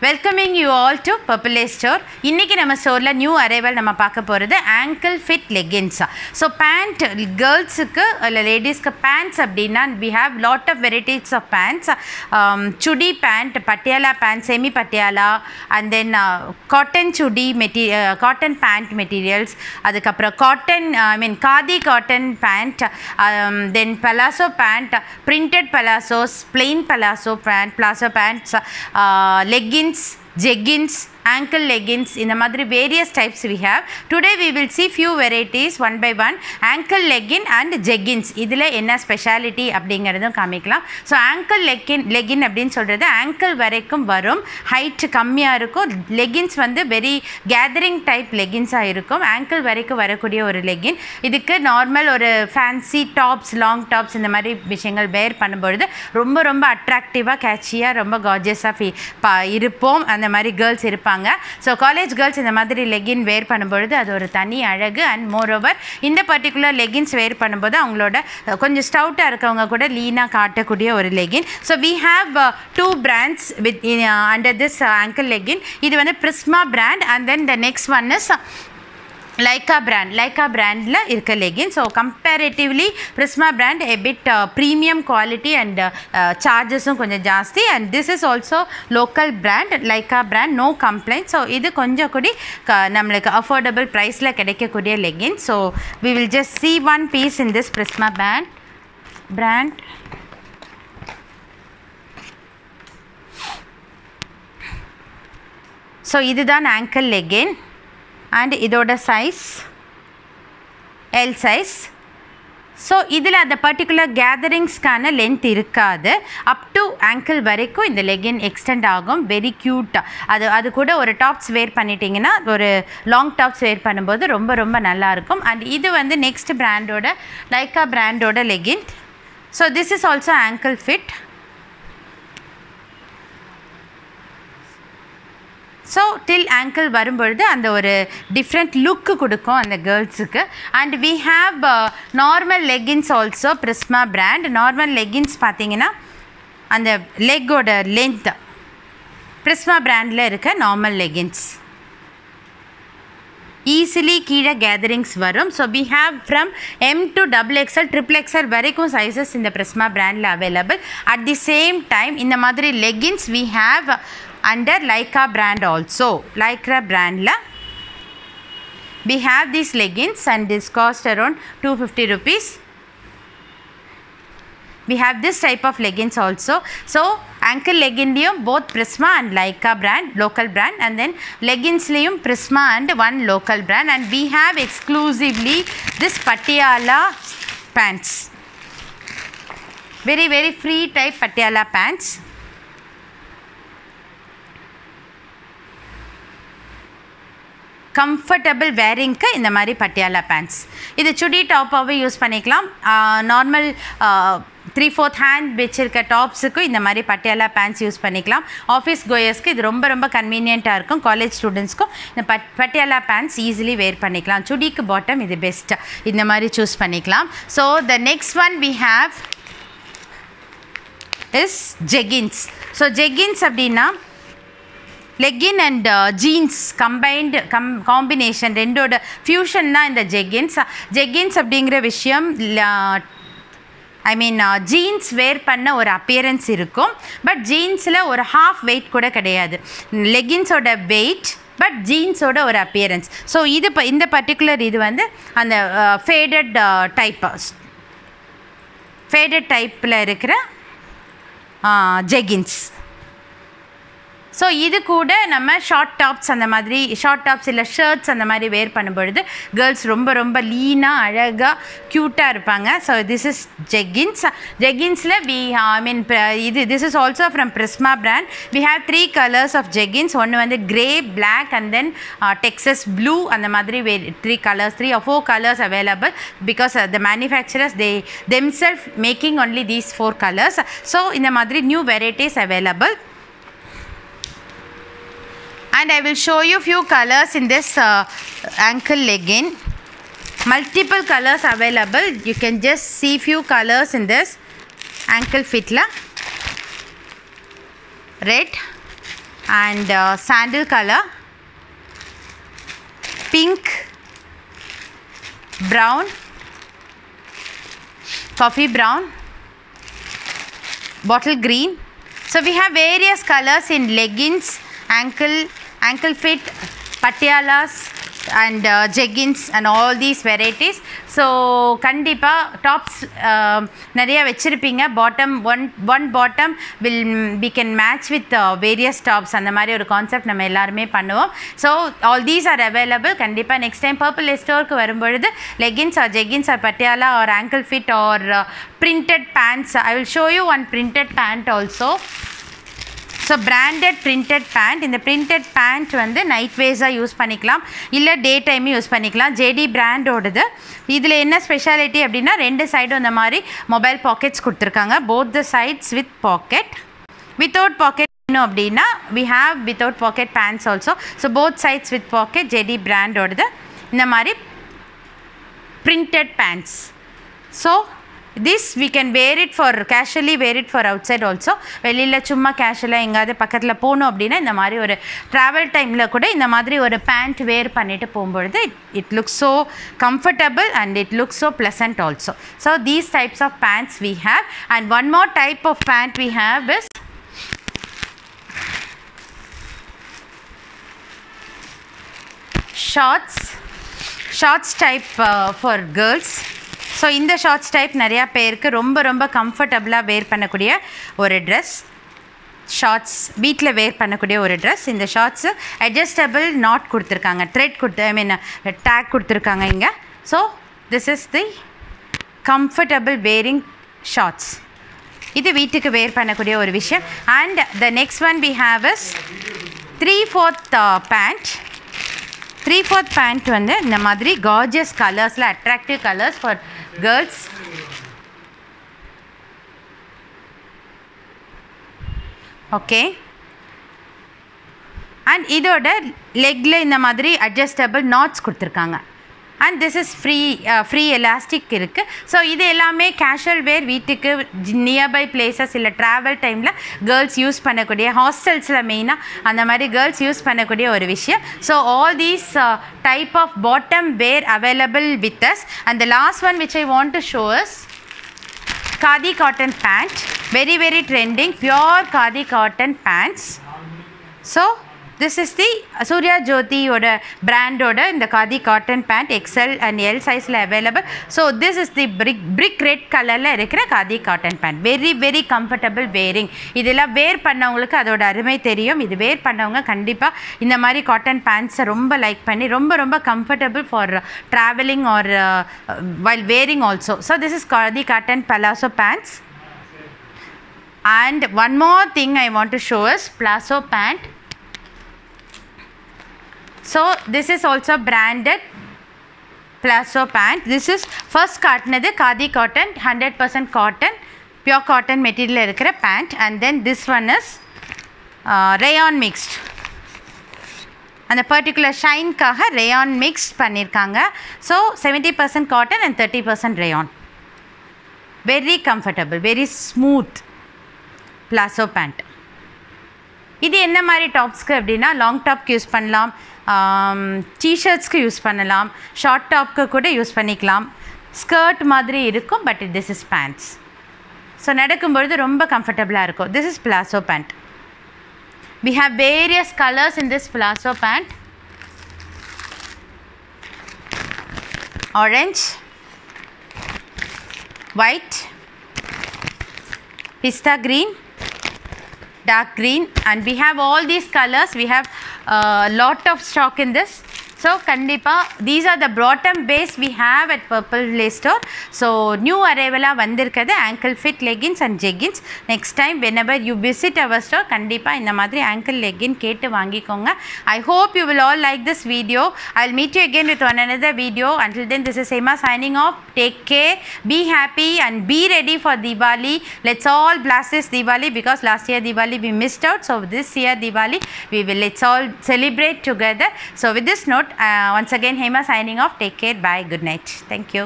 Welcoming you all to Purple Store. இன்னைக்கு நம்ம ஸ்டோர்ல நியூ அரைவல் நம்ம பார்க்க போறது ankle fit leggings. So pant girlsக்கு இல்ல லேடிஸ்க்கு pants அப்படினா we have lot of varieties of pants. Chudi pant, patiala pant, semi patiala and then cotton chudi material, cotton pant materials. அதுக்கு அப்புறம் cotton khadi cotton pant, then palazzo pant, printed palazzos, plain palazzo pants, leggings, jeggings, ankle leggings, in the madri various types we have. Today we will see few varieties one by one. Ankle legging and jeggings, idile enna speciality அப்படிங்கறதும் காமிக்கலாம். So ankle legging அப்படினு சொல்றது ankle வரைக்கும் வரும், height கம்மியா இருக்கும். leggings வந்து very gathering type leggings ஆ இருக்கும். ankle வரைக்கும் வரக்கூடிய ஒரு legging. இதுக்கு நார்மல் ஒரு fancy tops, long tops இந்த மாதிரி விஷயங்கள் wear பண்ணும்போது ரொம்ப ரொம்ப அட்ராக்டிவா கேட்சியா ரொம்ப கார்ஜியஸா இருப்போம். அந்த மாதிரி girls இருப்பாங்க. So college girls இந்த மாதிரி legging wear பண்ணும்போது அது ஒரு தனி அழகு. and moreover இந்த particular leggings wear பண்ணும்போது அவங்களோட கொஞ்சம் ஸ்டவுட்டா இருக்கவங்க கூட லீனா காட்டக்கூடிய ஒரு legging. So we have two brands with under this ankle legging. இது வந்து Prisma brand and then the next one is Lycra brand la irka legging. So comparatively Prisma brand a bit premium quality and charges konja jaasti, and this is also local brand Lycra brand, no complaint. So idu konja kudi namalukku affordable price la kedaikக்கூடிய legging. So we will just see one piece in this Prisma brand. So idu dhaan ankle legging and idoda size L size. So idila the particular gatherings kana length irukadu, up to ankle varaikku இந்த legging extend ஆகும். very cute. அது கூட ஒரு tops wear பண்ணிட்டீங்கன்னா ஒரு long tops wear பண்ணும்போது ரொம்ப ரொம்ப நல்லா இருக்கும். and இது வந்து next brandோட Lycra brandோட legging. So this is also ankle fit. So till ankle வரும்போது அந்த ஒரு different look கொடுக்கும் அந்த girlsக்கு. and we have normal leggings also Prisma brand. normal leggings பாத்தீங்கன்னா அந்த leg ஓட length Prisma brandல இருக்க normal leggings easily கீழ gatherings வரும். so we have from M to XXL, XXL வரைக்கும் sizes இந்த Prisma brandல available. at the same time இந்த மாதிரி leggings we have under Lycra brand also. Lycra brand la we have these leggings and this cost around 250 rupees. we have this type of leggings also. so ankle legging liyum both Prisma and Lycra brand, local brand, and then leggings liyum Prisma and one local brand. and we have exclusively this Patiala pants, very very free type Patiala pants. comfortable wearing க்கு இந்த மாதிரி Patiala pants. இது சுடி டாப்பாவே use பண்ணிக்கலாம். Normal 3/4 hand வெச்சிருக்க டாப்ஸ்க்கு இந்த மாதிரி Patiala pants use பண்ணிக்கலாம். Office கோயர்ஸ்க்கு இது ரொம்ப ரொம்ப கன்வீனியன்ட்டா இருக்கும். காலேஜ் ஸ்டூடண்ட்ஸ்க்கு இந்த Patiala pants ஈஸிலி wear பண்ணிக்கலாம். சுடிக்கு பாட்டம் இது பெஸ்ட், இந்த மாதிரி சூஸ் பண்ணிக்கலாம். so the next one we have is jeggings. so jeggings அப்படினா legging and jeans combined combination ரெண்டோட fusion தான் இந்த jeggings அப்படிங்கிற விஷயம். jeans wear பண்ண ஒரு appearance இருக்கும், but jeansல ஒரு half weight கூட கிடையாது. leggings ஓட weight but jeans ஓட ஒரு appearance. so இது இந்த particular இது வந்து அந்த faded typeல இருக்கிற jeggings. so இது கூட நம்ம ஷார்ட் டாப்ஸ் அந்த மாதிரி ஷார்ட் டாப்ஸ் இல்ல ஷர்ட்ஸ் அந்த மாதிரி wear பண்ணும்போது गर्ल्स ரொம்ப ரொம்ப லீனா அழகா கியூட்டா இருப்பாங்க. so this is jeggingsல we this is also from Prisma brand. we have 3 colors of jeggings. ஒன்னு வந்து grey, black and then Texas blue. அந்த மாதிரி 3 colors, 3 or 4 colors available because the manufacturers they themselves making only these 4 colors. so இந்த மாதிரி new varieties available. and I will show you few colors in this ankle legging. multiple colors available. you can just see few colors in this ankle fit la. red, and sandal color, pink, brown, coffee brown, bottle green. So we have various colors in leggings, ankle fit, patialas and jeggings and all these varieties. So kandipa tops nariya vechirupinga. Bottom one bottom will we can match with various tops and mari or concept நம்ம எல்லாரும் பண்ணுவோம். So all these are available. kandipa next time purple store ku varumbodhu leggings or jeggings or patiala or ankle fit or printed pants. I will show you one printed pant also. So branded printed pant. இந்த printed pant வந்து night வேஸாக use பண்ணிக்கலாம், இல்லை day time use பண்ணிக்கலாம். JD பிராண்டோடது. இதில் என்ன speciality அப்படின்னா ரெண்டு சைடும் இந்த மாதிரி மொபைல் பாக்கெட்ஸ் கொடுத்துருக்காங்க. Both the sides with pocket. Without pocket வேணும் அப்படின்னா we have without pocket pants also. So both sides with pocket. JD பிராண்டோடது இந்த மாதிரி printed pants. So this we can wear it for casually, wear it for outside also. வெளியில சும்மா கேஷுவலாக எங்காவது பக்கத்தில் போகணும் அப்படின்னா இந்த மாதிரி ஒரு ட்ராவல் டைமில் கூட இந்த மாதிரி ஒரு பேண்ட் வேர் பண்ணிட்டு போகும்பொழுது it looks so comfortable and it looks so pleasant also. So these types of pants we have. And one more type of pant we have is shorts type for girls. So இந்த shorts type நிறையா பேருக்கு ரொம்ப ரொம்ப கம்ஃபர்டபுளாக வேர் பண்ணக்கூடிய ஒரு dress. Shorts வீட்டில் வேர் பண்ணக்கூடிய ஒரு ட்ரெஸ். இந்த ஷார்ட்ஸு அட்ஜஸ்டபிள் நாட் கொடுத்துருக்காங்க, த்ரெட் கொடுத்து டேக் கொடுத்துருக்காங்க இங்கே. So this is the comfortable wearing shorts. இது வீட்டுக்கு வேர் பண்ணக்கூடிய ஒரு விஷயம். And the next one we have is 3/4 pant. 3/4 pant வந்து இந்த மாதிரி கார்ஜியஸ் கலர்ஸில் attractive colours for girls. Okay. And இதோட லெக்கில் இந்த மாதிரி அட்ஜஸ்டபிள் நாட்ஸ் கொடுத்துருக்காங்க. And this is free elastic இருக்குது. ஸோ இது எல்லாமே கேஷுவல் வேர், வீட்டுக்கு நியர்பை பிளேசஸ் இல்லை ட்ராவல் டைமில் கேர்ள்ஸ் யூஸ் பண்ணக்கூடிய, ஹாஸ்டல்ஸில் மெயினாக அந்த மாதிரி கேர்ள்ஸ் யூஸ் பண்ணக்கூடிய ஒரு விஷயம். So all these type of bottom wear available with us. And the last one which I want to show is khadi cotton pant. Very very trending, pure khadi cotton pants. So this is the Surya Jyoti oda brand oda in the khadi cotton pant XL and L size la available. So this is the brick red color la irukra khadi cotton pant. Very very comfortable wearing. idella wear பண்ணவங்களுக்கு அதோட அருமை தெரியும். இது wear பண்ணவங்க கண்டிப்பா இந்த மாதிரி cotton pants ரொம்ப லைக் பண்ணி ரொம்ப ரொம்ப comfortable for traveling or while wearing also. So this is khadi cotton palazzo pants. And one more thing I want to show is palazzo pant. So this is also branded palazzo pant. This is first காட்டினது khadi cotton, 100% cotton, pure cotton material இருக்கிற pant. And then this one is rayon mixed. அந்த particular ஷைன்காக rayon mixed பண்ணியிருக்காங்க. So 70% cotton and 30% rayon. Very comfortable, very smooth palazzo pant. இது என்ன மாதிரி டாப்ஸ்க்கு அப்படின்னா long டாப்க்கு use பண்ணலாம், டிஷர்ட்ஸ்க்கு use பண்ணலாம், ஷார்ட் டாப்க்கு கூட யூஸ் பண்ணிக்கலாம். ஸ்கர்ட் மாதிரி இருக்கும், but this is pants. So நடக்கும்பொழுது ரொம்ப கம்ஃபர்டபுளாக இருக்கும். This is palazzo pant. We have various colors in this palazzo pant. Orange, white, pista green, dark green, and we have all these colors. We have a lot of stock in this. So kandipa these are the bottom base we have at Purple Lace Store. So new arrival vandirukadhu ankle fit leggings and jeggings. Next time whenever you visit our store kandipa indha madri ankle legging kettu vaangikonga. I hope you will all like this video. I'll meet you again with one another video. Until then, this is Seema signing off. Take care, be happy and be ready for Diwali. Let's all blast this Diwali, because last year Diwali we missed out. So this year Diwali let's all celebrate together. So with this note, once again Hema signing off. Take care, bye, good night, thank you.